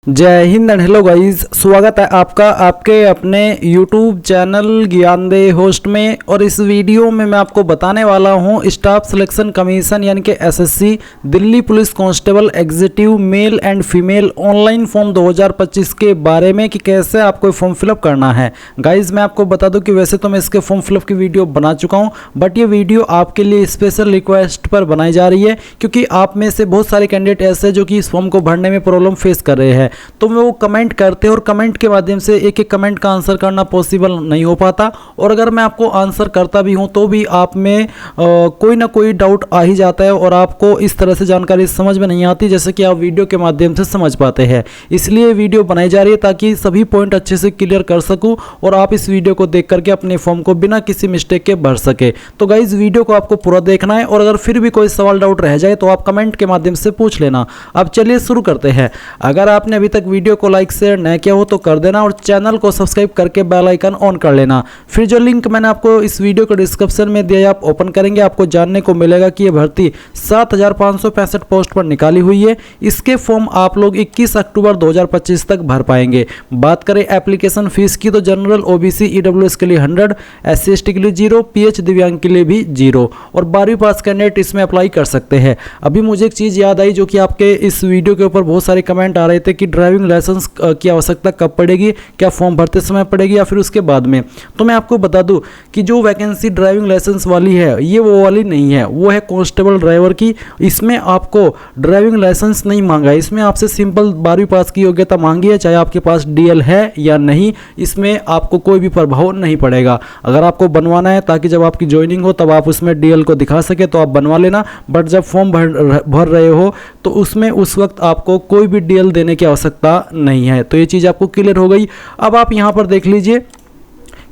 जय Hind and hello guys, स्वागत है आपका आपके अपने YouTube चैनल ज्ञानदेह होस्ट में। और इस वीडियो में मैं आपको बताने वाला हूं स्टाफ सिलेक्शन कमीशन यानी कि SSC Delhi police constable executive male and female online form 2025 के बारे में कि कैसे आपको फॉर्म फिलअप करना है। गाइस मैं आपको बता दूं कि वैसे तो मैं इसके फॉर्म फिलअप की वीडियो बना चुका हूँ, बट ये वीडियो आपके लिए स्पेशल रिक्वेस्ट पर बनाई जा रही है क्योंकि आप में से बहुत सारे कैंडिडेट ऐसे जो कि इस फॉर्म को भरने में प्रॉब्लम फेस कर रहे हैं। तो वो कमेंट करते हैं और कमेंट के माध्यम से एक एक कमेंट का आंसर करना पॉसिबल नहीं हो पाता। और अगर मैं आपको आंसर करता भी हूं तो भी आप में कोई ना कोई डाउट आ ही जाता है और आपको इस तरह से जानकारी समझ में नहीं आती जैसे कि आप वीडियो के माध्यम से समझ पाते हैं। इसलिए वीडियो बनाई जा रही है ताकि सभी पॉइंट अच्छे से क्लियर कर सकूँ और आप इस वीडियो को देख करके अपने फॉर्म को बिना किसी मिस्टेक के भर सके। तो गाइज वीडियो को आपको पूरा देखना है और अगर फिर भी कोई सवाल डाउट रह जाए तो आप कमेंट के माध्यम से पूछ लेना। अब चलिए शुरू करते हैं। अगर आपने अभी तक वीडियो को लाइक शेयर न किया हो तो कर देना और चैनल को सब्सक्राइब करके बेल आइकन ऑन कर लेना। फिर जो लिंक मैंने आपको इस वीडियो के डिस्क्रिप्शन में दिया है आप ओपन करेंगे, आपको जानने को मिलेगा कि ये भर्ती 7565 पोस्ट पर निकाली हुई है। इसके फॉर्म आप लोग 21 अक्टूबर 2025 तक भर पाएंगे। बात करें एप्लीकेशन फीस की तो जनरल ओबीसी ईडब्ल्यूएस के लिए 100, SC ST के लिए 0, PH दिव्यांग के लिए भी 0 और 12वीं पास कैंडिडेट इसमें अप्लाई कर सकते हैं। अभी मुझे एक चीज़ याद आई जो कि आपके इस वीडियो के ऊपर बहुत सारे कमेंट आ रहे थे कि ड्राइविंग लाइसेंस की आवश्यकता कब पड़ेगी, क्या फॉर्म भरते समय पड़ेगी या फिर उसके बाद में। तो मैं आपको बता दूं कि जो वैकेंसी ड्राइविंग लाइसेंस वाली है ये वो वाली नहीं है, वो है कांस्टेबल ड्राइवर की। इसमें आपको ड्राइविंग लाइसेंस नहीं मांगा है, इसमें आपसे सिंपल 12वीं पास की योग्यता मांगी है, चाहे आपके पास DL है या नहीं। इसमें आपको कोई भी प्रभाव नहीं पड़ेगा। अगर आपको बनवाना है ताकि जब आपकी ज्वाइनिंग हो तब आप उसमें DL को दिखा सके तो आप बनवा लेना, बट जब फॉर्म भर रहे हो तो उसमें उस वक्त आपको कोई भी DL देने की आवश्यकता नहीं है। तो ये चीज़ आपको क्लियर हो गई। अब आप यहाँ पर देख लीजिए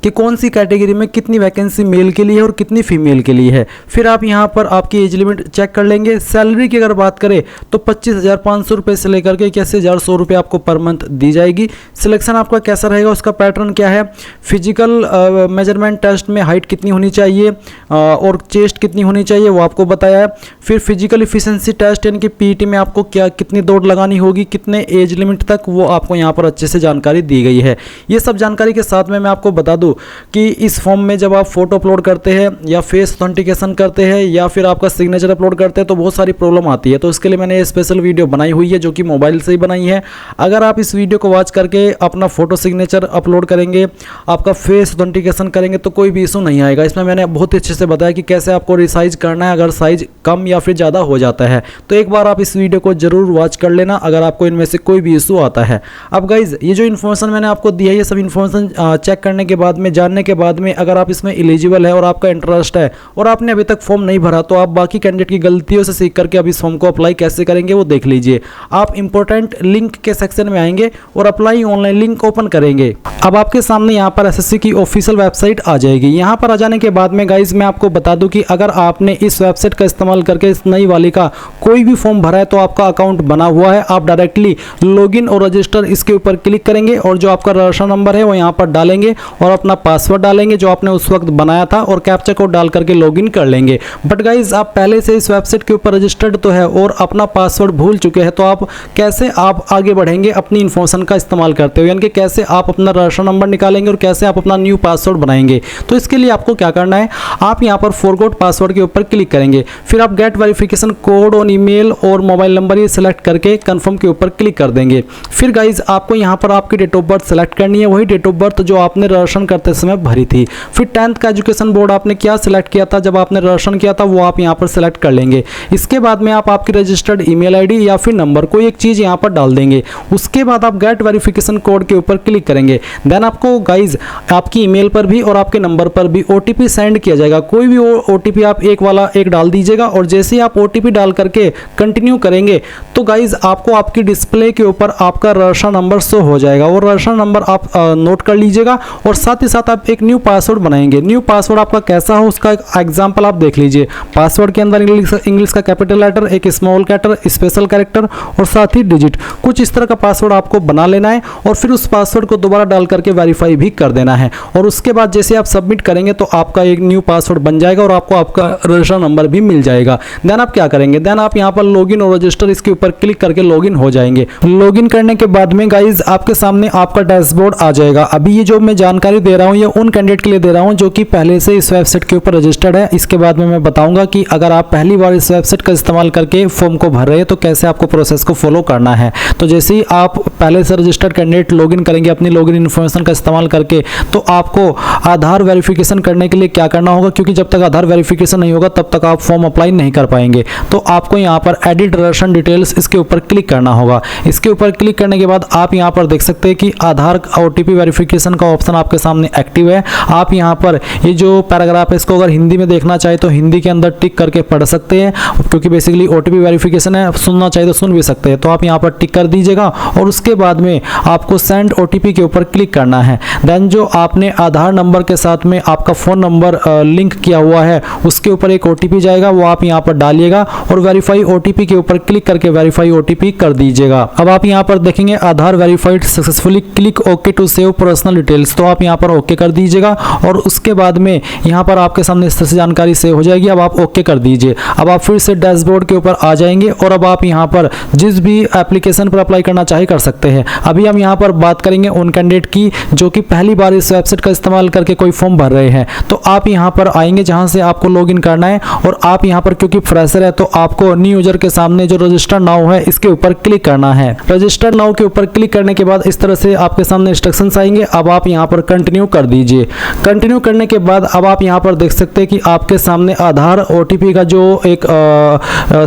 कि कौन सी कैटेगरी में कितनी वैकेंसी मेल के लिए है और कितनी फीमेल के लिए है। फिर आप यहाँ पर आपकी एज लिमिट चेक कर लेंगे। सैलरी की अगर बात करें तो 25,500 रुपये से लेकर के 81,100 रुपये आपको पर मंथ दी जाएगी। सिलेक्शन आपका कैसा रहेगा, उसका पैटर्न क्या है। फिजिकल मेजरमेंट टेस्ट में हाइट कितनी होनी चाहिए और चेस्ट कितनी होनी चाहिए वो आपको बताया है। फिर फिजिकल इफिशिएंसी टेस्ट यानी कि PET में आपको कितनी दौड़ लगानी होगी, कितने एज लिमिट तक, वो आपको यहाँ पर अच्छे से जानकारी दी गई है। ये सब जानकारी के साथ में मैं आपको बता दूँ कि इस फॉर्म में जब आप फोटो अपलोड करते हैं या फेस ऑथेंटिकेशन करते हैं या फिर आपका सिग्नेचर अपलोड करते हैं तो बहुत सारी प्रॉब्लम आती है। तो इसके लिए मैंने ये स्पेशल वीडियो बनाई हुई है जो कि मोबाइल से ही बनाई है। अगर आप इस वीडियो को वॉच करके अपना फोटो सिग्नेचर अपलोड करेंगे, आपका फेस ऑथेंटिकेशन करेंगे तो कोई भी इशू नहीं आएगा। इसमें मैंने बहुत अच्छे से बताया कि कैसे आपको रिसाइज करना है अगर साइज कम या फिर ज़्यादा हो जाता है। तो एक बार आप इस वीडियो को जरूर वॉच कर लेना अगर आपको इनमें से कोई भी इशू आता है। अब गाइज ये जो इन्फॉर्मेशन मैंने आपको दी है ये सब इन्फॉर्मेशन चेक करने के बाद में, जानने के बाद में, अगर आप इसमें एलिजिबल है और आपका इंटरेस्ट है और आपने अभी तक फॉर्म नहीं भरा तो आप बाकी कैंडिडेट की गलतियों से सीख करके अब इस फॉर्म को अप्लाई कैसे करेंगे वो देख लीजिए। आप इंपॉर्टेंट लिंक के सेक्शन में आएंगे और अप्लाई ऑनलाइन लिंक ओपन करेंगे। अब आपके सामने यहाँ पर एसएससी की ऑफिशियल वेबसाइट आ जाएगी। यहाँ पर आ जाने के बाद में गाइज मैं आपको बता दूं कि अगर आपने इस वेबसाइट का इस्तेमाल करके इस नई वाली का कोई भी फॉर्म भरा है तो आपका अकाउंट बना हुआ है। आप डायरेक्टली लॉगिन और रजिस्टर इसके ऊपर क्लिक करेंगे और जो आपका रजिस्टर नंबर है वो यहाँ पर डालेंगे और अपना पासवर्ड डालेंगे जो आपने उस वक्त बनाया था और कैप्चा कोड डाल करके लॉगिन कर लेंगे। बट गाइज आप पहले से इस वेबसाइट के ऊपर रजिस्टर्ड तो है और अपना पासवर्ड भूल चुके हैं तो आप कैसे आप आगे बढ़ेंगे अपनी इन्फॉर्मेशन का इस्तेमाल करते हुए, यानी कि कैसे आप अपना रजिस्टर नंबर निकालेंगे और कैसे आप अपना न्यू पासवर्ड बनाएंगे। तो इसके लिए आपको क्या करना है, आप यहाँ पर फॉरगॉट पासवर्ड के ऊपर क्लिक करेंगे। फिर आप get verification code on email और मोबाइल नंबर ये सिलेक्ट करके कंफर्म के ऊपर क्लिक कर देंगे। फिर गाइज आपको यहाँ पर आपकी डेट ऑफ बर्थ सेलेक्ट करनी है, वही डेट ऑफ बर्थ जो आपने रजिस्ट्रेशन करते समय भरी थी। फिर 10th का एजुकेशन बोर्ड आपने क्या सिलेक्ट किया था जब आपने रजिस्ट्रेशन किया था वो आप यहाँ पर सिलेक्ट कर लेंगे। इसके बाद में आप आपकी रजिस्टर्ड ईमेल आईडी या फिर नंबर कोई एक चीज़ यहाँ पर डाल देंगे। उसके बाद आप गेट वेरिफिकेशन कोड के ऊपर क्लिक करेंगे। देन आपको गाइज आपकी ईमेल पर भी और आपके नंबर पर भी OTP सेंड किया जाएगा। कोई भी OTP आप एक डाल दीजिएगा और जैसे ही आप OTP डाल करके कंटिन्यू करेंगे तो गाइज आपको आपकी डिस्प्ले के ऊपर आपका रजिस्टर नंबर शो हो जाएगा और रजिस्टर नंबर आप नोट कर लीजिएगा और साथ ही साथ आप एक न्यू पासवर्ड बनाएंगे। न्यू पासवर्ड आपका कैसा हो उसका एग्जाम्पल आप देख लीजिए। पासवर्ड के अंदर इंग्लिश का कैपिटल लेटर, एक स्मॉल कैरेक्टर, स्पेशल कैरेक्टर और साथ ही डिजिट, कुछ इस तरह का पासवर्ड आपको बना लेना है और फिर उस पासवर्ड को दोबारा डाल करके वेरीफाई भी कर देना है। और उसके बाद जैसे आप सबमिट करेंगे तो आपका एक न्यू पासवर्ड बन जाएगा और आपको आपका रजिस्टर नंबर भी मिल जाएगा। देन आप क्या करेंगे, देन आप यहाँ पर लॉगिन और रजिस्टर इसके ऊपर क्लिक करके लॉगिन हो जाएंगे। लॉगिन करने के बाद में गाइज आपके सामने आपका डैशबोर्ड आ जाएगा। अभी ये जो मैं जानकारी दे रहा हूँ ये उन कैंडिडेट के लिए दे रहा हूँ जो कि पहले से इस वेबसाइट के ऊपर रजिस्टर्ड है। इसके बाद में मैं बताऊंगा कि अगर आप पहली बार इस वेबसाइट का इस्तेमाल करके फॉर्म को भर रहे हैं तो कैसे आपको प्रोसेस को फॉलो करना है। तो जैसे ही आप पहले से रजिस्टर्ड कैंडिडेट लॉगिन करेंगे अपनी लॉगिन इन्फॉर्मेशन का इस्तेमाल करके, तो आपको आधार वेरिफिकेशन करने के लिए क्या करना होगा, क्योंकि जब तक आधार वेरिफिकेशन नहीं होगा तब तक आप फॉर्म अप्लाई नहीं कर पाएंगे। तो आपको यहाँ पर एडिट रजिस्ट्रेशन डिटेल्स इसके ऊपर क्लिक करना होगा। इसके ऊपर क्लिक करने के बाद आप यहाँ पर देख सकते हैं कि आधार OTP वेरिफिकेशन का ऑप्शन आपके सामने एक्टिव है। आप यहाँ पर ये जो पैराग्राफ है इसको अगर हिंदी में देखना चाहे तो हिंदी के अंदर टिक करके पढ़ सकते हैं, क्योंकि बेसिकली OTP वेरिफिकेशन है, सुनना चाहिए तो सुन भी सकते हैं। तो आप यहाँ पर टिक कर दीजिएगा और उसके बाद में आपको सेंड OTP के ऊपर क्लिक करना है। देन जो आपने आधार नंबर के साथ में आपका फ़ोन नंबर लिंक किया हुआ है उसके ऊपर एक OTP जाएगा, वो आप यहाँ पर डालिएगा और वेरीफाई OTP के ऊपर क्लिक करके वेरीफाई OTP कर दीजिएगा। अब आप यहाँ पर देखेंगे Aadhaar verified successfully, click okay to save personal details, तो आप यहाँ पर ओके कर दीजिएगा और उसके बाद में यहाँ पर आपके सामने इस तरह से जानकारी सेव हो जाएगी। अब आप ओके कर दीजिए। अब आप फिर से डैशबोर्ड के ऊपर आ जाएंगे और अब आप यहाँ पर जिस भी एप्लीकेशन पर अप्लाई करना चाहे कर सकते हैं। अभी हम यहाँ पर बात करेंगे उन कैंडिडेट की जो कि पहली बार इस वेबसाइट का इस्तेमाल करके कोई फॉर्म भर रहे हैं। तो आप यहाँ पर आएंगे जहाँ से आपको लॉगिन करना है और आप यहाँ पर क्योंकि फ्रेशर है तो आपको न्यू यूजर के सामने जो रजिस्टर नाउ है इसके ऊपर क्लिक करना है। रजिस्टर नाउ के ऊपर क्लिक करने के बाद इस तरह से आपके सामने इंस्ट्रक्शंस आएंगे। अब आप यहाँ पर कंटिन्यू कर दीजिए। कंटिन्यू करने के बाद अब आप यहाँ पर देख सकते हैं कि आपके सामने आधार OTP का जो एक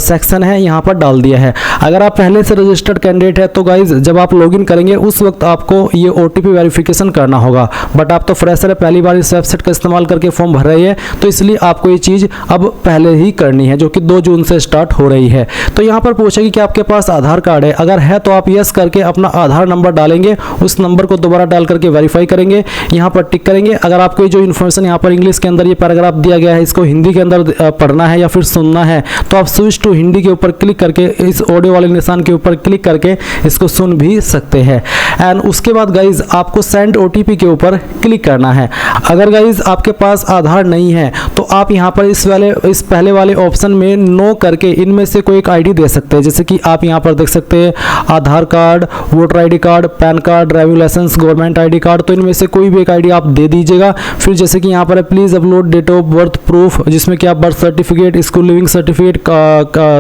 सेक्शन है यहाँ पर डाल दिया है। अगर आप पहले से रजिस्टर्ड कैंडिडेट है तो गाइज जब आप लॉगिन करेंगे उस वक्त आपको ये OTP वेरिफिकेशन करना होगा, बट आप तो फ्रेशर है, पहली बार इस वेबसाइट का इस्तेमाल करके फॉर्म भर रहे हैं, तो इसलिए आपको ये चीज़ अब पहले ही करनी है जो कि 2 जून से स्टार्ट हो रही है। तो यहाँ पर पूछेगी कि आपके पास आधार कार्ड है, अगर है तो आप यस करके अपना आधार नंबर डालेंगे, उस नंबर को दोबारा डाल करके वेरीफाई करेंगे, यहाँ पर टिक करेंगे। अगर आपको जो इन्फॉर्मेशन यहाँ पर इंग्लिश के अंदर ये पैराग्राफ दिया गया है इसको हिंदी के अंदर पढ़ना है या फिर सुनना है तो आप स्विच टू हिंदी के ऊपर क्लिक करके इस ऑडियो वाले निशान के ऊपर क्लिक करके इसको सुन भी सकते हैं। एंड उसके बाद गाइज आपको सेंड OTP के ऊपर क्लिक करना है। अगर गाइज आपके पास आधार नहीं है तो आप यहाँ पर इस पहले वाले ऑप्शन में नो करके इनमें से कोई एक ID दे सकते हैं। जैसे कि आप यहाँ पर देख सकते हैं Aadhaar card, voter ID card, PAN card, driving licence, government ID card, तो इनमें से कोई भी एक ID आप दे दीजिएगा। फिर जैसे कि यहाँ पर please upload date of birth proof, जिसमें कि आप birth certificate, school leaving certificate,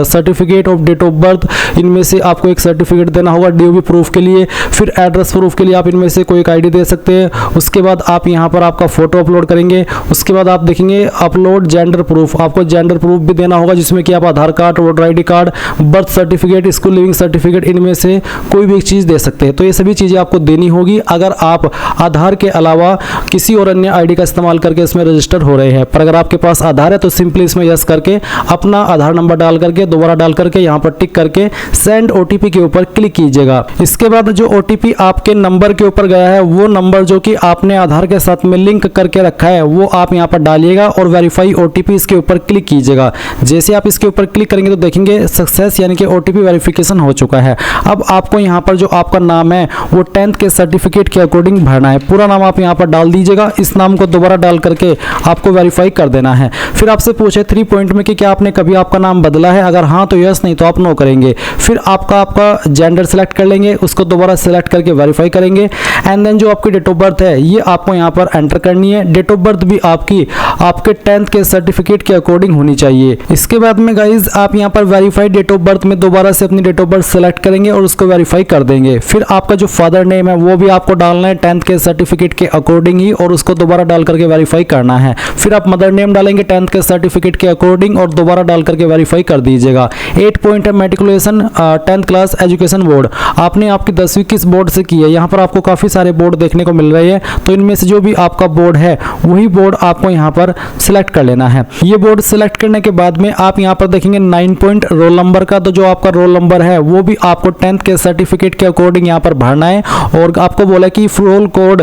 certificate of date of birth, इनमें से आपको एक सर्टिफिकेट देना होगा DOB प्रूफ के लिए। फिर एड्रेस प्रूफ के लिए आप इनमें से कोई एक ID दे सकते हैं। उसके बाद आप यहाँ पर आपका फोटो अपलोड करेंगे। उसके बाद आप देखेंगे अपलोड जेंडर प्रूफ, आपको जेंडर प्रूफ भी देना होगा जिसमें कि आप Aadhaar card, voter ID card, birth certificate, school leaving certificate, इनमें से कोई भी एक चीज़ दे सकते हैं। तो ये सभी चीज़ें आपको देनी होगी अगर आप आधार के अलावा किसी और अन्य ID का इस्तेमाल करके इसमें रजिस्टर हो रहे हैं। पर अगर आपके पास आधार है तो सिंपली इसमें यस करके अपना आधार नंबर डाल करके दोबारा डाल करके यहाँ पर टिक करके सेंड OTP के ऊपर क्लिक कीजिएगा। इसके बाद जो OTP आपके नंबर के ऊपर गया है वो नंबर जो कि आपने आधार के साथ में लिंक करके रखा है वो आप यहाँ पर डालिएगा और वेरीफाई OTP इसके ऊपर क्लिक कीजिएगा। जैसे आप इसके ऊपर क्लिक करेंगे तो देखेंगे सक्सेस यानी कि OTP वेरिफिकेशन हो चुका है। अब आपको यहाँ पर जो आपका नाम है वो 10th के सर्टिफिकेट के अकॉर्डिंग भरना है। पूरा नाम आप यहाँ पर डाल दीजिएगा। इस नाम को दोबारा डाल करके आपको वेरीफाई कर देना है। फिर आपसे पूछे 3 पॉइंट में कि क्या आपने कभी आपका नाम बदला है, अगर हाँ तो यस, नहीं तो आप नो करेंगे। फिर आपका जेंडर सेलेक्ट कर लेंगे, उसको दोबारा सेलेक्ट करके वेरीफाई करेंगे। एंड देन जो आपकी डेट ऑफ बर्थ है ये आपको यहाँ पर एंटर करनी है। डेट ऑफ बर्थ भी आपके 10th के सर्टिफिकेट के अकॉर्डिंग होनी चाहिए। इसके बाद में गाइज आप यहाँ पर वेरीफाइड डेट ऑफ बर्थ में दोबारा से अपनी डेट ऑफ बर्थ सेलेक्ट करेंगे और उसको वेरीफाई कर देंगे। फिर आपका जो फादर नेम है वो भी आपको डालना है 10th के सर्टिफिकेट के अकॉर्डिंग ही और उसको दोबारा डाल करके वेरीफाई करना है। फिर आप मदर नेम डालेंगे 10th के सर्टिफिकेट के अकॉर्डिंग और दोबारा डाल करके वेरीफाई कर दीजिएगा। 8 पॉइंट है matriculation 10th class education board, आपने आपकी 10वीं किस बोर्ड से की है। यहाँ पर आपको काफ़ी सारे बोर्ड देखने को मिल रहे हैं, तो इनमें से जो भी आपका बोर्ड है वही बोर्ड आपको यहाँ पर सिलेक्ट कर लेना है। ये बोर्ड सिलेक्ट करने के बाद में आप यहाँ पर देखेंगे 9 पॉइंट रोल नंबर का, तो जो आपका रोल नंबर है वो भी आपको 10th के सर्टिफिकेट के अकॉर्डिंग यहाँ पर भरना है। और आपको बोला कि roll code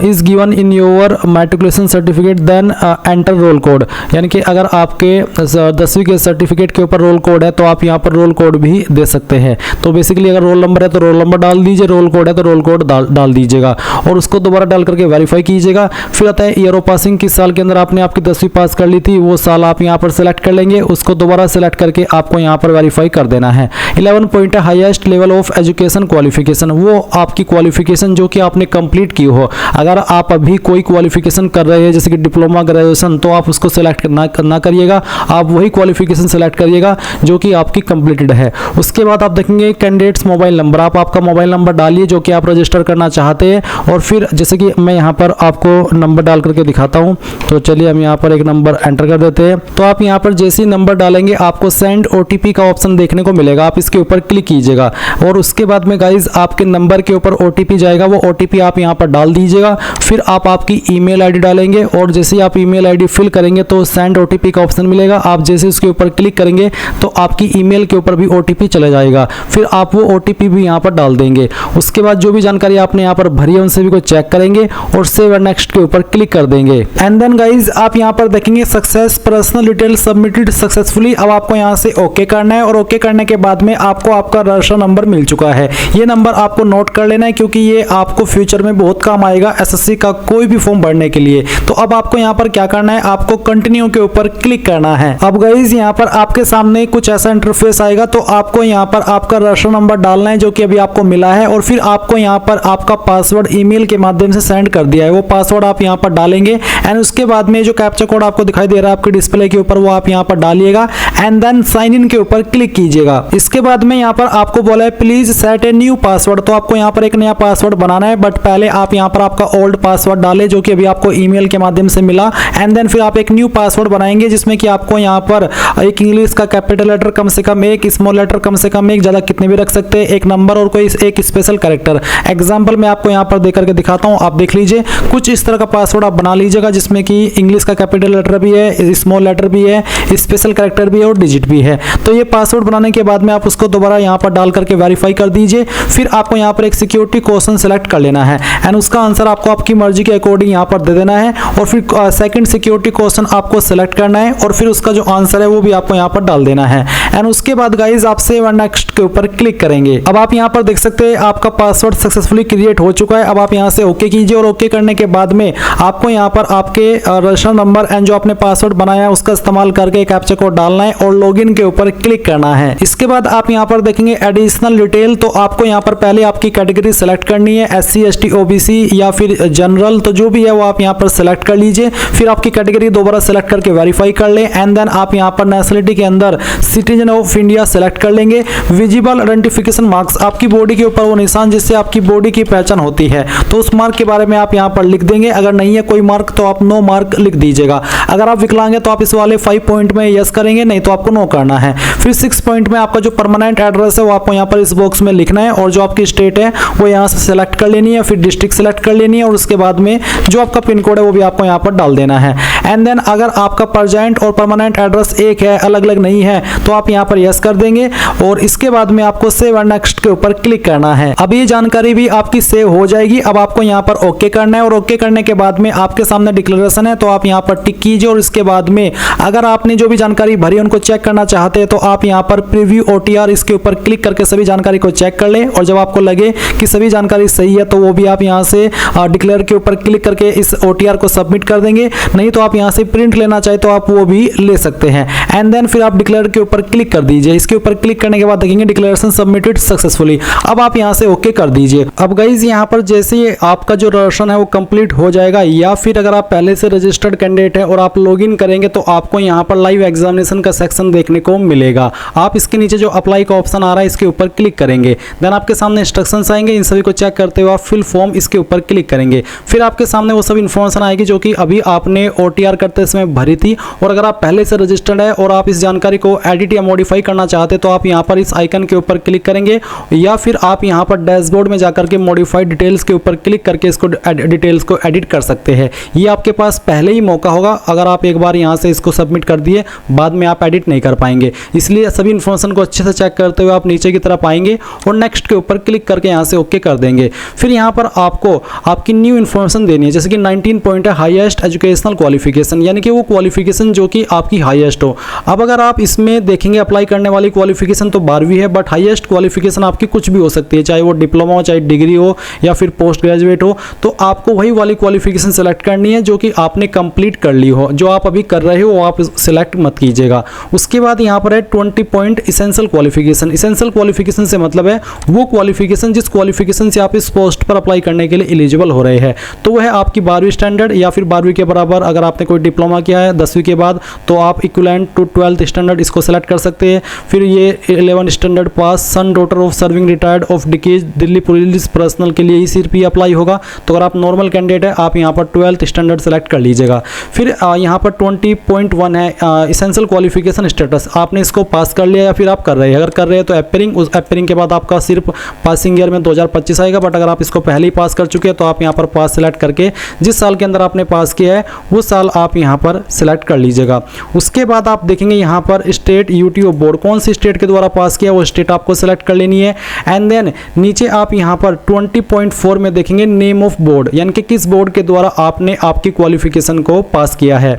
is given in your matriculation certificate then enter roll code, यानी कि अगर आपके 10वीं के सर्टिफिकेट के ऊपर रोल कोड है तो आप यहाँ पर रोल कोड भी दे सकते हैं। तो बेसिकली अगर रोल नंबर है तो रोल नंबर डाल दीजिए, रोल कोड है तो रोल कोड डाल दीजिएगा और उसको दोबारा डाल करके वेरीफाई कीजिएगा। फिर आता है ईयर ऑफ पासिंग, किस साल के अंदर आपने आपकी 10वीं पास कर ली थी, वो साल आप यहाँ पर सिलेक्ट कर लेंगे, उसको दोबारा सिलेक्ट करके आपको यहाँ पर वेरीफाई कर देना है। 11 पॉइंट है highest level of education qualification, वो आपकी क्वालिफिकेशन जो कि आपने कंप्लीट की हो। अगर आप अभी कोई क्वालिफिकेशन कर रहे हैं जैसे कि डिप्लोमा ग्रेजुएशन, तो आप उसको सिलेक्ट ना करिएगा, आप वही क्वालिफिकेशन सिलेक्ट करिएगा जो कि आपकी कंप्लीटेड है। उसके बाद आप देखेंगे कैंडिडेट्स मोबाइल नंबर, आप आपका मोबाइल नंबर डालिए जो कि आप रजिस्टर करना चाहते हैं। और फिर जैसे कि मैं यहाँ पर आपको नंबर डाल करके दिखाता हूँ, तो चलिए हम यहाँ पर एक नंबर एंटर कर देते हैं। तो आप यहाँ पर जैसे ही नंबर डालेंगे आपको सेंड OTP का ऑप्शन देखने को मिलेगा, आप इसके ऊपर क्लिक कीजिएगा और उसके बाद में गाइज आपके नंबर के ऊपर OTP जाएगा, वो OTP आप यहाँ पर डाल दीजिएगा। फिर आप आपकी ईमेल आईडी डालेंगे और जैसे ही आप ईमेल आईडी फिल करेंगे तो सेंड OTP का ऑप्शन मिलेगा, आप जैसे उसके ऊपर क्लिक करेंगे तो आपकी ईमेल के ऊपर भी OTP चला जाएगा। फिर आप वो OTP भी यहाँ पर डाल देंगे। उसके बाद जो भी जानकारी आपने यहाँ पर भरी है उन सभी को चेक करेंगे और सेव एंड नेक्स्ट के ऊपर क्लिक कर देंगे। एंड देन गाइज आप यहाँ पर देखेंगे success personal detail submitted successfully. अब आपको यहाँ से ओके करना है और ओके करने के बाद में आपको आपका रजिस्टर नंबर मिल चुका है। ये नंबर आपको नोट कर लेना है क्योंकि ये आपको फ्यूचर में बहुत काम आएगा SSC का कोई भी फॉर्म भरने के लिए। तो अब आपको यहाँ पर क्या करना है, आपको कंटिन्यू के ऊपर क्लिक करना है। अब गाइज यहाँ पर आपके सामने कुछ ऐसा इंटरफेस आएगा, तो आपको यहाँ पर आपका रजिस्टर नंबर डालना है जो कि अभी आपको मिला है और फिर आपको यहाँ पर आपका पासवर्ड ईमेल के माध्यम से सेंड कर दिया है, वो पासवर्ड आप यहाँ पर डालेंगे। एंड उसके बाद में जो कैप्चा कोड आपको दिखाई दे रहा है आपके डिस्प्ले के ऊपर, वो आप यहाँ पर डालिएगा एंड देन साइन इन के ऊपर क्लिक कीजिएगा। इसके बाद में यहाँ पर आपको बोला है please set a new password, तो आपको यहाँ पर एक नया पासवर्ड बनाना है, बट पहले आप यहाँ पर आपका ओल्ड पासवर्ड डालें जो कि अभी आपको ईमेल के माध्यम से मिला। एंड देन फिर आप एक न्यू पासवर्ड बनाएंगे जिसमें कि आपको यहाँ पर एक इंग्लिश का कैपिटल लेटर कम से कम एक, स्मॉल लेटर कम से कम एक, ज्यादा कितने भी रख सकते हैं, एक नंबर और कोई एक स्पेशल कैरेक्टर। एग्जाम्पल मैं आपको यहाँ पर देकर के दिखाता हूँ, आप देख लीजिए। कुछ इस तरह का पासवर्ड आप बना लीजिएगा जिसमें कि इंग्लिश का कैपिटल लेटर भी है, स्मॉल लेटर भी है, स्पेशल कैरेक्टर भी है और डिजिट भी है। तो ये पासवर्ड बनाने के बाद में आप उसको दोबारा यहाँ पर डाल करके वेरीफाई कर दीजिए। फिर आपको यहाँ पर एक सिक्योरिटी क्वेश्चन सेलेक्ट कर लेना है एंड उसका आंसर आपको आपकी मर्जी के अकॉर्डिंग यहाँ पर दे देना है और फिर सेकंड सिक्योरिटी क्वेश्चन आपको सेलेक्ट करना है और फिर उसका जो आंसर है वो भी आपको यहाँ पर डाल देना है। एंड उसके बाद गाइज आप सेव एंड नेक्स्ट के ऊपर क्लिक करेंगे। अब आप यहाँ पर देख सकते हैं आपका पासवर्ड सक्सेसफुली क्रिएट हो चुका है। अब आप यहाँ से ओके कीजिए और ओके करने के बाद में आपको यहाँ पर आपके रजिस्टर नंबर एंड जो आपने पासवर्ड बनाया है उसका इस्तेमाल करके कैप्चा कोड डालना है और लॉगिन के ऊपर क्लिक करना है। इसके बाद आप यहाँ पर देखेंगे एडिशनल डिटेल, तो आपको यहाँ पर पहले आपकी कैटेगरी सेलेक्ट करनी है, SC ST OBC या फिर जनरल, तो जो भी है वो आप यहाँ पर सेलेक्ट कर लीजिए। फिर आपकी कैटेगरी दोबारा सेलेक्ट करके वेरीफाई कर ले एंड देन आप यहाँ पर नेशनलिटी के अंदर सिटीजन ऑफ इंडिया सेलेक्ट कर लेंगे। विजिबल आइडेंटिफिकेशन मार्क्स, आपकी बॉडी के ऊपर वो निशान जिससे आपकी बॉडी की पहचान होती है, तो उस मार्क के बारे में आप यहाँ पर लिख देंगे। अगर नहीं है कोई मार्क तो आप नो मार्क लिख दीजिएगा। अगर आप विकलांग है तो आप इस वाले 5 पॉइंट में यस करेंगे, नहीं तो आपको नो करना है। फिर 6 पॉइंट में आपका जो परमानेंट एड्रेस है वो आपको यहाँ पर इस बॉक्स में लिखना है और जो आपकी स्टेट है वो यहाँ से सेलेक्ट कर लेनी है, फिर डिस्ट्रिक्ट सेलेक्ट कर लेनी है और उसके बाद में जो आपका पिन कोड है वो भी आपको यहाँ पर डाल देना है। एंड देन अगर आपका प्रेजेंट और परमानेंट एड्रेस एक है, अलग अलग नहीं है, तो आप यहाँ पर यस कर देंगे और इसके बाद में आपको सेव एंड नेक्स्ट के ऊपर क्लिक करना है। अब ये जानकारी भी आपकी सेव हो जाएगी। अब आपको यहाँ पर ओके करना है और ओके करने के बाद में आपके सामने डिक्लेरेशन है, तो आप यहाँ पर टिक कीजिए और इसके बाद में अगर आपने जो भी जानकारी भरी उनको चेक करना चाहते हैं तो आप यहाँ पर प्रीव्यू OTR इसके ऊपर क्लिक करके सभी जानकारी को चेक कर लें और जब आपको लगे कि सभी जानकारी सही है तो वो भी आप यहाँ से डिक्लेयर के ऊपर क्लिक करके इस OTR को सबमिट कर देंगे। नहीं तो आप यहाँ से प्रिंट लेना चाहे तो आप वो भी ले सकते हैं। एंड देन फिर आप डिक्लेयर के ऊपर क्लिक कर दीजिए। इसके ऊपर क्लिक करने के बाद देखेंगे डिक्लेरेशन सबमिटेड सक्सेसफुली। अब आप यहाँ से ओके कर दीजिए। अब गाइज यहाँ पर जैसे आपका जो रजिस्ट्रेशन है वो कंप्लीट हो जाएगा या फिर अगर आप पहले से रजिस्टर्ड कैंडिडेट है और आप लॉगिन करेंगे तो आपको यहाँ पर लाइव एग्जामिनेशन का सेक्शन देखने को मिलेगा। आप इसके नीचे जो अप्लाई का ऑप्शन आ रहा है इसके ऊपर क्लिक करेंगे। देन आपके सामने इंस्ट्रक्शंस आएंगे, इन सभी को चेक करते हुए आप फिल फॉर्म इसके ऊपर क्लिक करेंगे। फिर आपके सामने वो सब इन्फॉर्मेशन आएगी जो कि अभी आपने OTR करते समय भरी थी और अगर आप पहले से रजिस्टर्ड है और आप इस जानकारी को एडिट या मॉडिफाई करना चाहते हैं तो आप यहाँ पर इस आइकन के ऊपर क्लिक करेंगे, या फिर आप यहाँ पर डैशबोर्ड में जाकर के मॉडिफाइड डिटेल्स के ऊपर क्लिक करके इसको डिटेल्स को एडिट कर सकते हैं। ये आपके पास पहले ही मौका होगा, अगर आप एक बार यहाँ से इसको सबमिट कर दिए बाद में आप एडिट नहीं कर पाएंगे। इसलिए सभी इन्फॉर्मेशन को अच्छे से चेक करते हुए आप नीचे की तरफ आएंगे और नेक्स्ट के ऊपर क्लिक करके यहाँ से ओके कर देंगे। फिर यहाँ पर आपको आपकी न्यू इन्फॉर्मेशन देनी है, जैसे कि 19 पॉइंट है हाईएस्ट एजुकेशनल क्वालिफिकेशन, यानी कि वो क्वालिफिकेशन जो कि आपकी हाईएस्ट हो। अब अगर आप इसमें देखेंगे अप्लाई करने वाली क्वालिफिकेशन तो 12वीं है, बट हाईएस्ट क्वालिफिकेशन आपकी कुछ भी हो सकती है, चाहे वो डिप्लोमा हो, चाहे डिग्री हो, या फिर पोस्ट ग्रेजुएट हो। तो आपको वही वाली क्वालिफिकेशन सेलेक्ट करनी है जो कि आपने कंप्लीट कर ली हो। जो आप अभी कर रहे हो वो आप सिलेक्ट मत कीजिएगा। उसके बाद यहाँ पर है 20 point essential qualification. Essential qualification से मतलब है वो क्वालिफिकेशन जिस क्वालिफिकेशन से आप इस पोस्ट पर अप्लाई करने के लिए एलिजिबल हो रहे हैं। तो वह है आपकी 12वीं स्टैंडर्ड या फिर 12वीं के बराबर। अगर आपने कोई डिप्लोमा किया है 10वीं के बाद तो आप इक्विवेलेंट टू 12th स्टैंडर्ड इसको सेलेक्ट कर सकते हैं। फिर ये 11 standard pass, son daughter of serving retired of decays Delhi police personal के लिए सिर्फ अप्लाई होगा। तो अगर आप नॉर्मल कैंडिडेट है आप यहाँ पर 12th स्टैंडर्ड सेलेक्ट कर लीजिएगा। फिर यहाँ पर 20.1 है इसेंशियल क्वालिफिकेशन स्टेटस, आपने इसको पास कर लिया या फिर आप कर रहे हैं। अगर कर रहे हैं तो एपरिंग, उस एपरिंग के बाद आपका सिर्फ पासिंग ईयर में 2025 आएगा, बट अगर आप इसको पहले ही पास कर चुके हैं तो आप यहाँ पर पास सेलेक्ट करके जिस साल के अंदर आपने पास किया है वो साल आप यहाँ पर सेलेक्ट कर लीजिएगा। उसके बाद आप देखेंगे यहाँ पर स्टेट यूटीओ बोर्ड, कौन सी स्टेट के द्वारा पास किया वो स्टेट आपको सेलेक्ट कर लेनी है। एंड देन नीचे आप यहाँ पर 20.4 में देखेंगे नेम ऑफ बोर्ड, यानी कि किस बोर्ड के द्वारा आपने आपकी क्वालिफिकेशन को पास किया है।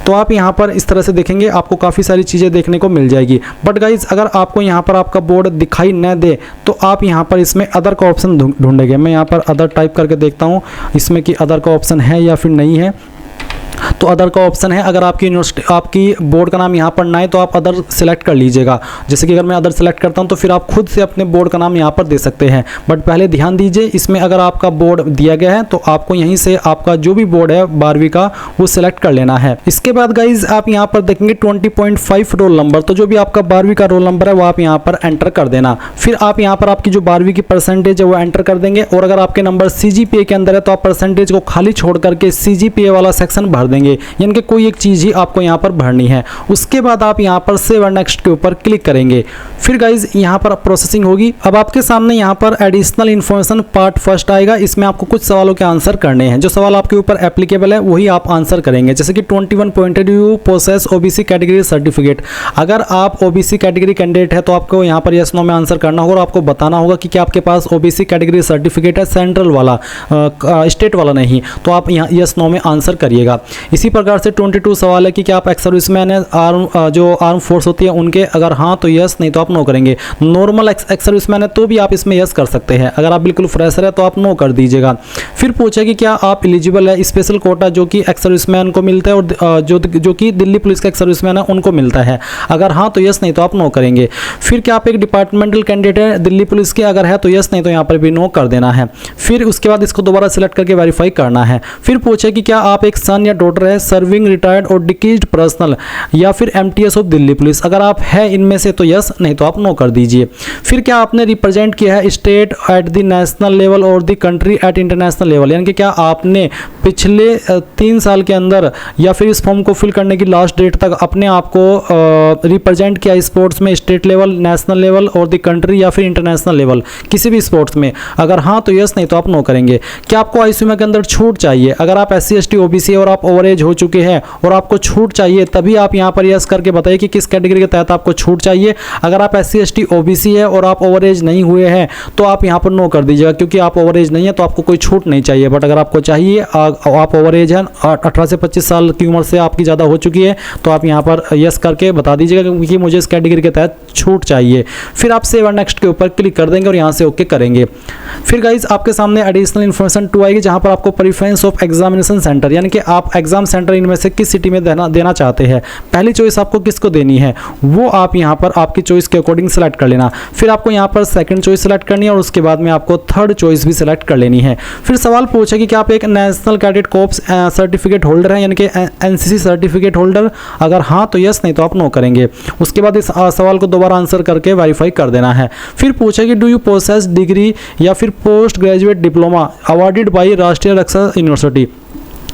तो आप यहाँ पर इस तरह से देखेंगे, आपको काफ़ी सारी चीज़ें देखने को मिल जाएगी। बट गाइज अगर आपको यहाँ पर आपका बोर्ड दिखाई न दे तो आप यहाँ पर इसमें अदर का ऑप्शन ढूंढेंगे। मैं यहाँ पर अदर टाइप करके देखता हूँ इसमें कि अदर का ऑप्शन है या फिर नहीं है। तो अदर का ऑप्शन है, अगर आपकी यूनिवर्सिटी आपकी बोर्ड का नाम यहाँ पर ना है तो आप अदर सेलेक्ट कर लीजिएगा। जैसे कि अगर मैं अदर सेलेक्ट करता हूँ तो फिर आप खुद से अपने बोर्ड का नाम यहाँ पर दे सकते हैं। बट पहले ध्यान दीजिए, इसमें अगर आपका बोर्ड दिया गया है तो आपको यहीं से आपका जो भी बोर्ड है 12वीं का वो सिलेक्ट कर लेना है। इसके बाद गाइज आप यहाँ पर देखेंगे 20.5 रोल नंबर, तो जो भी आपका 12वीं का रोल नंबर है वो आप यहाँ पर एंटर कर देना। फिर आप यहाँ पर आपकी जो 12वीं की परसेंटेज है वो एंटर कर देंगे, और अगर आपके नंबर CGPA के अंदर है तो आप परसेंटेज को खाली छोड़ करके CGPA वाला सेक्शन भर देंगे, यानी कि कोई एक चीज़ ही आपको यहाँ पर भरनी है। उसके बाद आप यहाँ पर सेव एंड नेक्स्ट के ऊपर क्लिक करेंगे। फिर गाइज यहाँ पर प्रोसेसिंग होगी। अब आपके सामने यहाँ पर एडिशनल इन्फॉर्मेशन पार्ट फर्स्ट आएगा, इसमें आपको कुछ सवालों के आंसर करने हैं। जो सवाल आपके ऊपर एप्लीकेबल है वही आप आंसर करेंगे। जैसे कि 21 pointed you possess OBC category certificate, अगर आप OBC कैटेगरी कैंडिडेट है तो आपको यहाँ पर यस नो में आंसर करना होगा और आपको बताना होगा कि क्या आपके पास OBC कैटेगरी सर्टिफिकेट है, सेंट्रल वाला, स्टेट वाला नहीं। तो आप यहाँ यस नो में आंसर करिएगा। इसी प्रकार से 22 सवाल है कि क्या आप एक्स सर्विसमैन है, जो आर्म फोर्स होती है उनके, अगर हाँ तो यस, नहीं तो आप नो करेंगे। नॉर्मल एक्स सर्विसमैन है तो भी आप इसमें यस कर सकते हैं, अगर आप बिल्कुल फ्रेशर है तो आप नो कर दीजिएगा। फिर पूछे कि क्या आप एलिजिबल है स्पेशल कोटा जो कि एक्स सर्विसमैन को मिलता है और जो कि दिल्ली पुलिस का एक्स सर्विसमैन है उनको मिलता है, अगर हाँ तो यस, नहीं तो आप नो करेंगे। फिर क्या आप एक डिपार्टमेंटल कैंडिडेट है दिल्ली पुलिस के, अगर है तो यस, नहीं तो यहाँ पर भी नो कर देना है। फिर उसके बाद इसको दोबारा सिलेक्ट करके वेरीफाई करना है। फिर पूछे कि क्या आप एक सन या डॉटर है सर्विंग रिटायर्ड और डिकेज्ड पर्सनल या फिर MTS ऑफ दिल्ली पुलिस, अगर आप है इनमें से तो यस, नहीं तो आप नो कर दीजिए। फिर क्या आपने रिप्रेजेंट किया है state at the national level और the country at international level, यानी कि क्या आपने पिछले 3 साल के अंदर या फिर इस फॉर्म को फिल करने की लास्ट डेट तक अपने आप को रिप्रेजेंट किया स्पोर्ट्स में, स्टेट लेवल, नेशनल लेवल और द कंट्री या फिर इंटरनेशनल लेवल, किसी भी स्पोर्ट्स में, अगर हाँ तो यस, नहीं तो आप नो करेंगे। क्या आपको आईसीयू के अंदर छूट चाहिए, अगर आप SC ST OBC और आप ओवर एज हो चुके हैं और आपको छूट चाहिए तभी आप यहाँ पर यस करके बताइए कि किस कैटेगरी के तहत आपको छूट चाहिए। अगर आप SC ST OBC है और आप ओवर एज नहीं हुए हैं तो आप यहाँ पर नो कर दीजिएगा, क्योंकि आप ओवर एज नहीं है तो आपको कोई छूट नहीं चाहिए। बट अगर आपको चाहिए, आप ओवर एज हैं, 18 से 25 साल की उम्र से आपकी ज़्यादा हो चुकी है, तो आप यहाँ पर यस करके बता दीजिएगा क्योंकि मुझे इस कैटेगरी के तहत छूट चाहिए। फिर आप सेव एंड नेक्स्ट के ऊपर क्लिक कर देंगे और यहाँ से ओके करेंगे। फिर गाइज आपके सामने एडिशनल इन्फॉर्मेशन 2 आएगी, जहाँ पर आपको प्रेफरेंस ऑफ एग्जामिनेशन सेंटर, यानी कि आप एग्जाम सेंटर इनमें से किस सिटी में देना चाहते हैं। पहली चॉइस आपको किसको देनी है वो आप यहाँ पर आपकी चॉइस के अकॉर्डिंग सेलेक्ट कर लेना। फिर आपको यहाँ पर सेकंड चॉइस सेलेक्ट करनी है और उसके बाद में आपको थर्ड चॉइस भी सेलेक्ट कर लेनी है। फिर सवाल पूछे कि क्या आप एक national cadet corps certificate holder हैं, यानी कि NCC सर्टिफिकेट होल्डर, अगर हाँ तो यस, नहीं तो आप नो करेंगे। उसके बाद इस सवाल को दोबारा आंसर करके वेरीफाई कर देना है। फिर पूछे कि डू यू पोसेस डिग्री या फिर post graduate diploma awarded by राष्ट्रीय रक्षा यूनिवर्सिटी,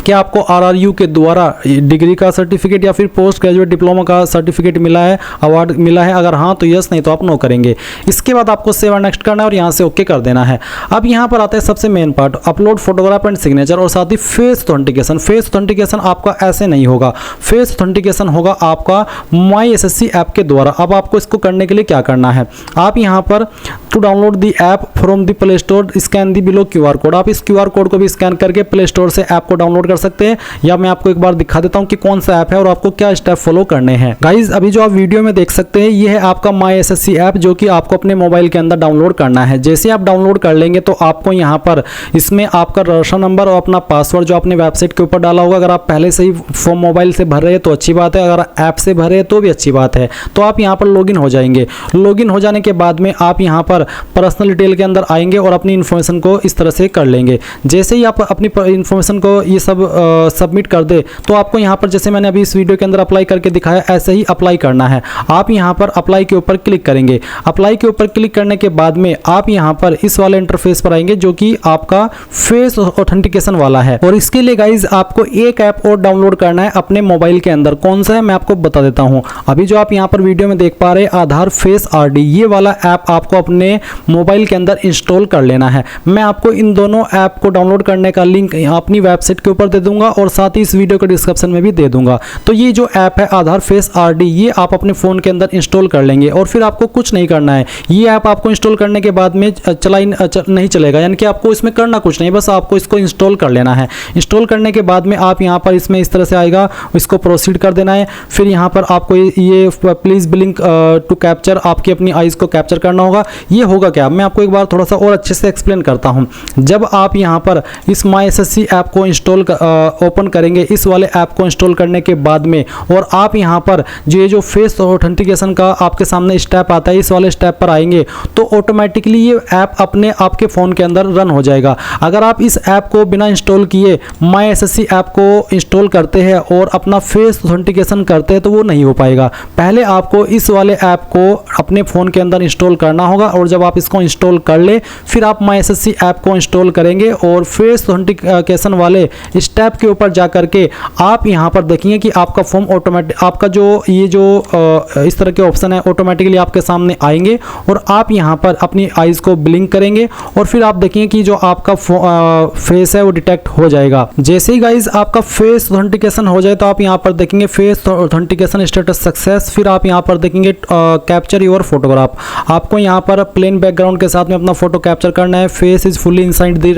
कि आपको RRU के द्वारा डिग्री का सर्टिफिकेट या फिर पोस्ट ग्रेजुएट डिप्लोमा का सर्टिफिकेट मिला है, अवार्ड मिला है। अगर हाँ तो यस, नहीं तो आप नो करेंगे। इसके बाद आपको सेव एंड नेक्स्ट करना है और यहाँ से ओके कर देना है। अब यहाँ पर आता है सबसे main part, upload photograph and signature और साथ ही फेस ऑथेंटिकेशन। फेस ऑथेंटिकेशन आपका ऐसे नहीं होगा, फेस ऑथेंटिकेशन होगा आपका माई SSC ऐप के द्वारा। अब आपको इसको करने के लिए क्या करना है, आप यहाँ पर to download the app from the Play Store scan the below QR code. आप इस QR कोड को भी स्कैन करके प्ले स्टोर से ऐप को डाउनलोड कर सकते हैं, या मैं आपको एक बार दिखा देता हूं कि कौन सा ऐप है और आपको क्या स्टेप फॉलो करने हैं। गाइज अभी जो आप वीडियो में देख सकते हैं ये है आपका माई SSC ऐप, जो कि आपको अपने मोबाइल के अंदर डाउनलोड करना है। जैसे आप डाउनलोड कर लेंगे तो आपको यहाँ पर इसमें आपका रजिस्ट्रेशन नंबर और अपना पासवर्ड जो आपने वेबसाइट के ऊपर डाला होगा, अगर आप पहले से ही फॉर्म मोबाइल से भर रहे हैं तो अच्छी बात है, अगर ऐप से भर रहे हैं तो भी अच्छी बात है। तो आप यहाँ पर लॉगिन हो जाएंगे। लॉगिन हो जाने के बाद में आप यहाँ पर पर्सनल डिटेल के अंदर आएंगे और अपनी इन्फॉर्मेशन को इस तरह से कर लेंगे। जैसे ही आप अपनी इन्फॉर्मेशन को ये सब सबमिट कर दे तो आपको यहाँ पर, जैसे मैंने अभी इस वीडियो के अंदर अप्लाई करके दिखाया, ऐसे ही अप्लाई करना है। आप यहाँ पर अप्लाई के ऊपर क्लिक करेंगे। अप्लाई के ऊपर क्लिक करने के बाद में आप यहाँ पर इस वाले इंटरफेस पर आएंगे जो कि आपका फेस ऑथेंटिकेशन वाला है। और इसके लिए गाइज आपको एक ऐप और डाउनलोड करना है अपने मोबाइल के अंदर। कौन सा है मैं आपको बता देता हूँ। अभी जो आप यहाँ पर वीडियो में देख पा रहे हैं आधार फेस RD, ये वाला ऐप आपको अपने मोबाइल के अंदर इंस्टॉल कर लेना है। मैं आपको इन दोनों ऐप को डाउनलोड करने का लिंक अपनी वेबसाइट के ऊपर दे दूंगा और साथ ही इस वीडियो के डिस्क्रिप्शन में भी दे दूंगा। तो ये जो ऐप है आधार फेस RD, ये आप अपने फोन के अंदर इंस्टॉल कर लेंगे और फिर आपको कुछ नहीं करना है। ये ऐप आपको इंस्टॉल करने के बाद में नहीं चलेगा, यानी कि आपको इसमें करना कुछ नहीं, बस आपको इसको इंस्टॉल कर लेना है। इंस्टॉल करने के बाद में आप यहाँ पर इसमें इस तरह से आएगा, इसको प्रोसीड कर देना है। फिर यहाँ पर आपको ये प्लीज ब्लिंक टू कैप्चर, आपकी अपनी आईज को कैप्चर करना होगा। ये होगा क्या, मैं आपको एक बार थोड़ा सा और अच्छे से एक्सप्लेन करता हूं। जब आप यहां पर इस माई SSC ऐप को इंस्टॉल ओपन करेंगे, इस वाले ऐप को इंस्टॉल करने के बाद में, और आप यहां पर जो फेस ऑथेंटिकेशन का आपके सामने स्टेप आता है, इस वाले स्टेप पर आएंगे तो ऑटोमेटिकली ये ऐप अपने आपके फ़ोन के अंदर रन हो जाएगा। अगर आप इस ऐप को बिना इंस्टॉल किए माई SSC ऐप को इंस्टॉल करते हैं और अपना फेस ऑथेंटिकेशन करते हैं तो वो नहीं हो पाएगा। पहले आपको इस वाले ऐप को अपने फ़ोन के अंदर इंस्टॉल करना होगा, और जब आप इसको इंस्टॉल कर ले फिर आप माई SSC ऐप को इंस्टॉल करेंगे और फेस ऑथेंटिकेशन वाले स्टेप के ऊपर जा करके आप यहां पर देखेंगे कि आपका फॉर्म ऑटोमेटिक, आपका जो ये जो इस तरह के ऑप्शन है ऑटोमेटिकली आपके सामने आएंगे और आप यहां पर अपनी आईज को ब्लिंक करेंगे और फिर आप देखेंगे कि जो आपका फेस है वो डिटेक्ट हो जाएगा। जैसे ही गाइज आपका फेस ऑथेंटिकेशन हो जाए तो आप यहां पर देखेंगे फेस ऑथेंटिकेशन स्टेटस सक्सेस। फिर आप यहां पर देखेंगे कैप्चर योर फोटोग्राफ। आपको यहां पर प्लेन बैकग्राउंड के साथ में अपना फोटो कैप्चर करना है। Face is fully inside the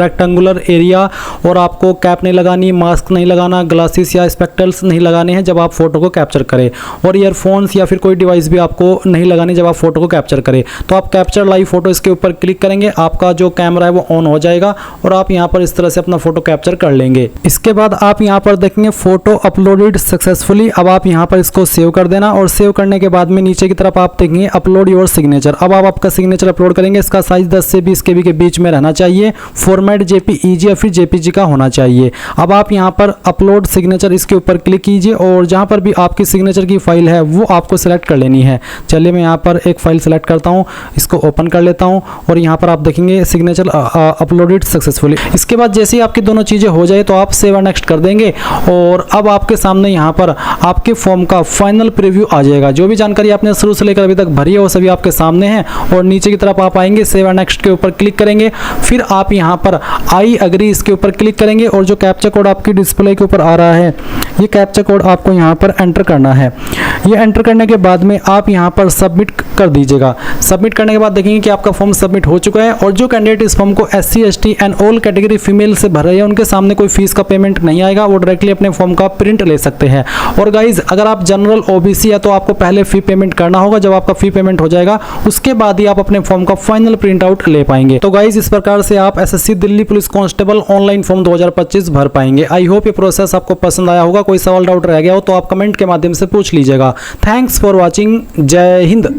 rectangular area, और आपको कैप नहीं लगानी, मास्क नहीं लगाना, ग्लासेस या स्पेक्टल्स नहीं लगाने हैं जब आप फोटो को कैप्चर करें, और ईयरफोन्स या फिर कोई डिवाइस भी आपको नहीं लगानी जब आप फोटो को कैप्चर करें। तो आप कैप्चर लाइव फोटो इसके ऊपर क्लिक करेंगे, आपका जो कैमरा है वो ऑन हो जाएगा और आप यहाँ पर इस तरह से अपना फोटो कैप्चर कर लेंगे। इसके बाद आप यहाँ पर देखेंगे फोटो अपलोडेड सक्सेसफुली। अब आप यहाँ पर इसको सेव कर देना, और सेव करने के बाद में नीचे की तरफ आप देखेंगे अपलोड योर सिग्नेचर। अब आप आपका सिग्नेचर अपलोड करेंगे। इसका साइज 10 से 20 KB के बीच में रहना चाहिए। फॉर्मेट JPEG या फिर JPG का होना चाहिए। अब आप यहाँ पर अपलोड सिग्नेचर इसके ऊपर क्लिक कीजिए और जहाँ पर भी आपकी सिग्नेचर की फाइल है वो आपको सेलेक्ट कर लेनी है। चलिए मैं यहाँ पर एक फाइल सेलेक्ट करता हूँ, इसको ओपन कर लेता हूँ और यहाँ पर आप देखेंगे सिग्नेचर अपलोडेड सक्सेसफुली। इसके बाद जैसे ही आपकी दोनों चीज़ें हो जाए तो आप सेव एंड नेक्स्ट कर देंगे और अब आपके सामने यहाँ पर आपके फॉर्म का फाइनल प्रीव्यू आ जाएगा। जो भी जानकारी आपने शुरू से लेकर अभी तक भरी है वो सभी आपके सामने है, और नीचे की तरफ आप आएंगे, सेव एंड नेक्स्ट के ऊपर क्लिक करेंगे। फिर आप यहाँ पर आई अग्री इसके ऊपर क्लिक करेंगे और जो कैप्चा कोड आपकी डिस्प्ले के ऊपर आ रहा है ये कैप्चा कोड आपको यहाँ पर एंटर करना है। ये एंटर करने के बाद में आप यहाँ पर सबमिट कर दीजिएगा। सबमिट करने के बाद देखेंगे कि आपका फॉर्म सबमिट हो चुका है, और जो कैंडिडेट इस फॉर्म को SC ST and all category female से भर रहे हैं उनके सामने कोई फीस का पेमेंट नहीं आएगा, वो डायरेक्टली अपने फॉर्म का प्रिंट ले सकते हैं। और गाइज अगर आप जनरल OBC है तो आपको पहले फी पेमेंट करना होगा। जब आपका फी पेमेंट हो जाएगा उसके बाद ही आप अपने फॉर्म का फाइनल प्रिंट आउट ले पाएंगे। तो गाइज इस प्रकार से आप SSC Delhi police constable online form 2025 भर पाएंगे। आई होप ये प्रोसेस आपको पसंद आया होगा। कोई सवाल डाउट रह गया हो तो आप कमेंट के माध्यम से पूछ लीजिएगा। Thanks for watching. जय हिंद।